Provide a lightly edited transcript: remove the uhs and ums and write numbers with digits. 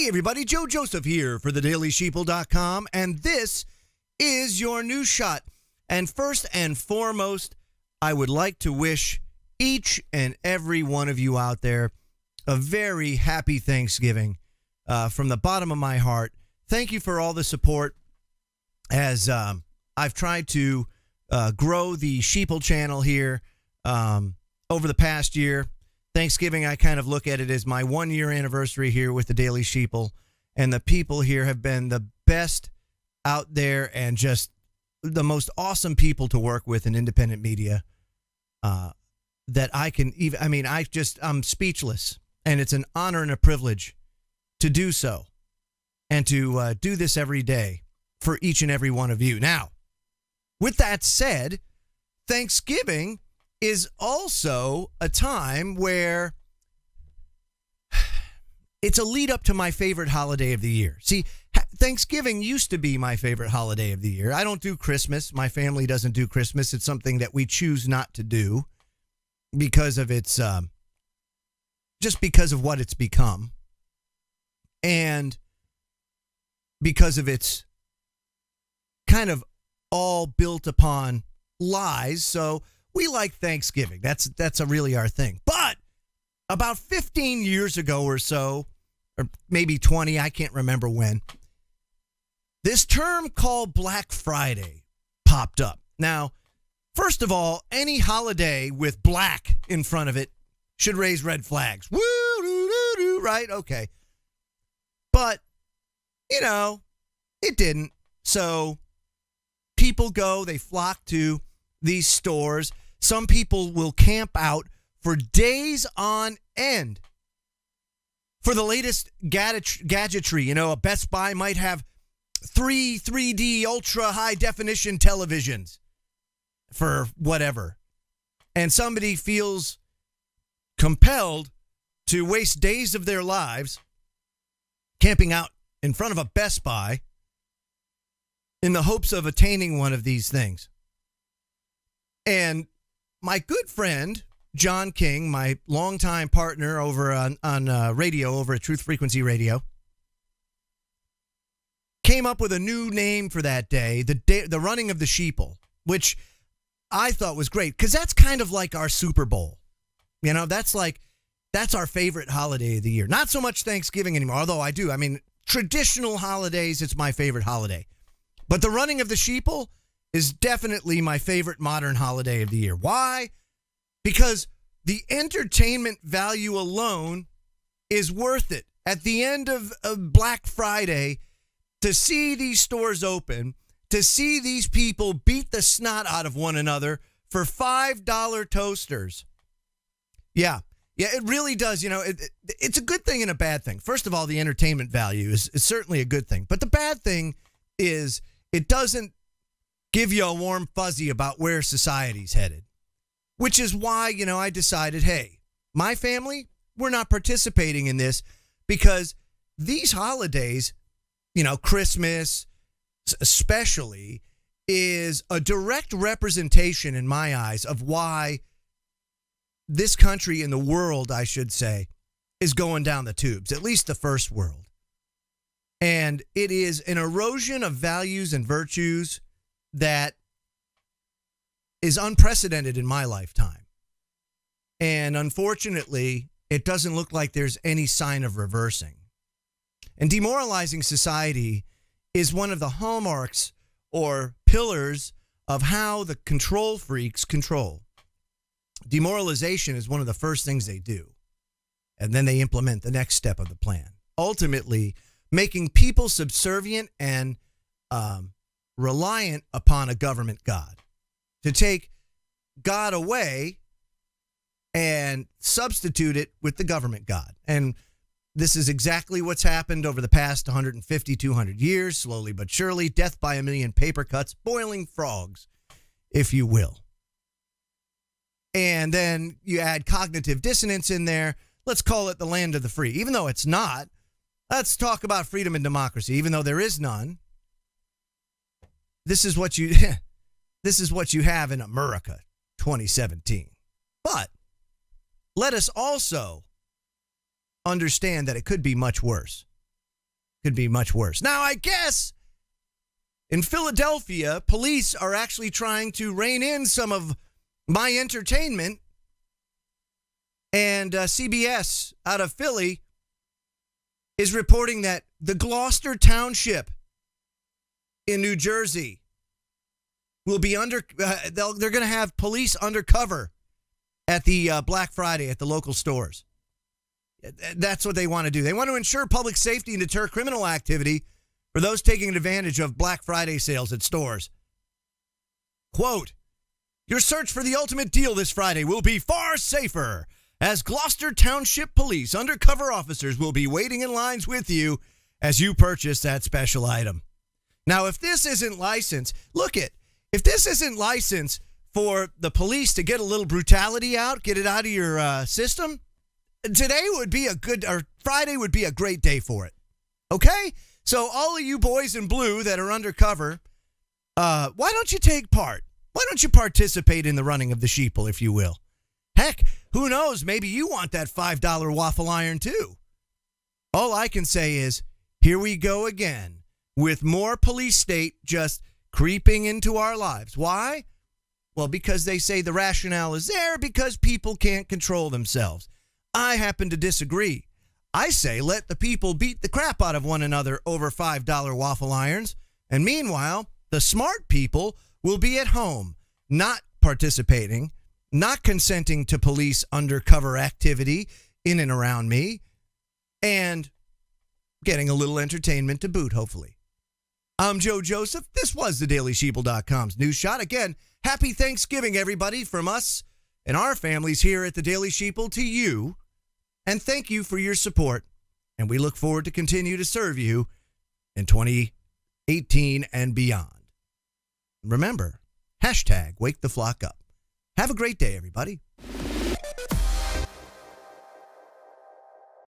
Hey everybody, Joe Joseph here for the dailysheeple.com, and this is your news shot. And first and foremost, I would like to wish each and every one of you out there a very happy Thanksgiving from the bottom of my heart. Thank you for all the support as I've tried to grow the Sheeple channel here over the past year. Thanksgiving, I kind of look at it as my 1-year anniversary here with the Daily Sheeple, and the people here have been the best out there and just the most awesome people to work with in independent media that I can even, I'm speechless, and it's an honor and a privilege to do so and to do this every day for each and every one of you. Now, with that said, Thanksgiving is also a time where it's a lead up to my favorite holiday of the year. See, Thanksgiving used to be my favorite holiday of the year. I don't do Christmas. My family doesn't do Christmas. It's something that we choose not to do because of its, just because of what it's become. And because of its kind of all built upon lies. So we like Thanksgiving. That's really our thing. But about 15 years ago or so, or maybe 20, I can't remember when, this term called Black Friday popped up. Now, first of all, any holiday with black in front of it should raise red flags. Woo, doo, doo, doo, right? Okay. But, you know, it didn't. So people go, they flock to these stores. Some people will camp out for days on end for the latest gadgetry. You know, a Best Buy might have 3D ultra high definition televisions for whatever. And somebody feels compelled to waste days of their lives camping out in front of a Best Buy in the hopes of attaining one of these things. And my good friend, John King, my longtime partner over on radio over at Truth Frequency Radio, came up with a new name for that day, the running of the sheeple, which I thought was great because that's kind of like our Super Bowl. You know, that's our favorite holiday of the year. Not so much Thanksgiving anymore, although I do. I mean, traditional holidays, it's my favorite holiday. But the running of the sheeple is definitely my favorite modern holiday of the year. Why? Because the entertainment value alone is worth it. At the end of Black Friday, to see these stores open, to see these people beat the snot out of one another for $5 toasters. Yeah, it really does. You know, it's a good thing and a bad thing. First of all, the entertainment value is certainly a good thing. But the bad thing is it doesn't give you a warm fuzzy about where society's headed, which is why, you know, I decided, hey, my family, we're not participating in this because these holidays, you know, Christmas especially, is a direct representation in my eyes of why this country and the world, I should say, is going down the tubes, at least the first world. And it is an erosion of values and virtues that is unprecedented in my lifetime. And unfortunately, it doesn't look like there's any sign of reversing. And demoralizing society is one of the hallmarks or pillars of how the control freaks control. Demoralization is one of the first things they do. And then they implement the next step of the plan. Ultimately, making people subservient and reliant upon a government god. To take God away and substitute it with the government god. And this is exactly what's happened over the past 150, 200 years, slowly but surely. Death by a million paper cuts, boiling frogs, if you will. And then you add cognitive dissonance in there. Let's call it the land of the free, even though it's not. Let's talk about freedom and democracy, even though there is none. This is what you have in America 2017. But let us also understand that it could be much worse. could be much worse. Now, I guess in Philadelphia, police are actually trying to rein in some of my entertainment. And CBS out of Philly is reporting that the Gloucester Township in New Jersey will be they're going to have police undercover at the Black Friday at the local stores. That's what they want to do. They want to ensure public safety and deter criminal activity for those taking advantage of Black Friday sales at stores. Quote, your search for the ultimate deal this Friday will be far safer, as Gloucester Township Police undercover officers will be waiting in lines with you as you purchase that special item. Now, if this isn't licensed, if this isn't licensed for the police to get a little brutality out, get it out of your system, today would be Friday would be a great day for it. Okay? So all of you boys in blue that are undercover, why don't you take part? Why don't you participate in the running of the sheeple, if you will? Heck, who knows? Maybe you want that $5 waffle iron too. All I can say is, here we go again with more police state just creeping into our lives. Why? Well, because they say the rationale is there because people can't control themselves. I happen to disagree. I say let the people beat the crap out of one another over $5 waffle irons. And meanwhile, the smart people will be at home, not participating, not consenting to police undercover activity in and around me, and getting a little entertainment to boot, hopefully. I'm Joe Joseph. This was the DailySheeple.com's News Shot. Again, happy Thanksgiving, everybody, from us and our families here at the Daily Sheeple to you. And thank you for your support. And we look forward to continue to serve you in 2018 and beyond. Remember, #WakeTheFlock Up. Have a great day, everybody.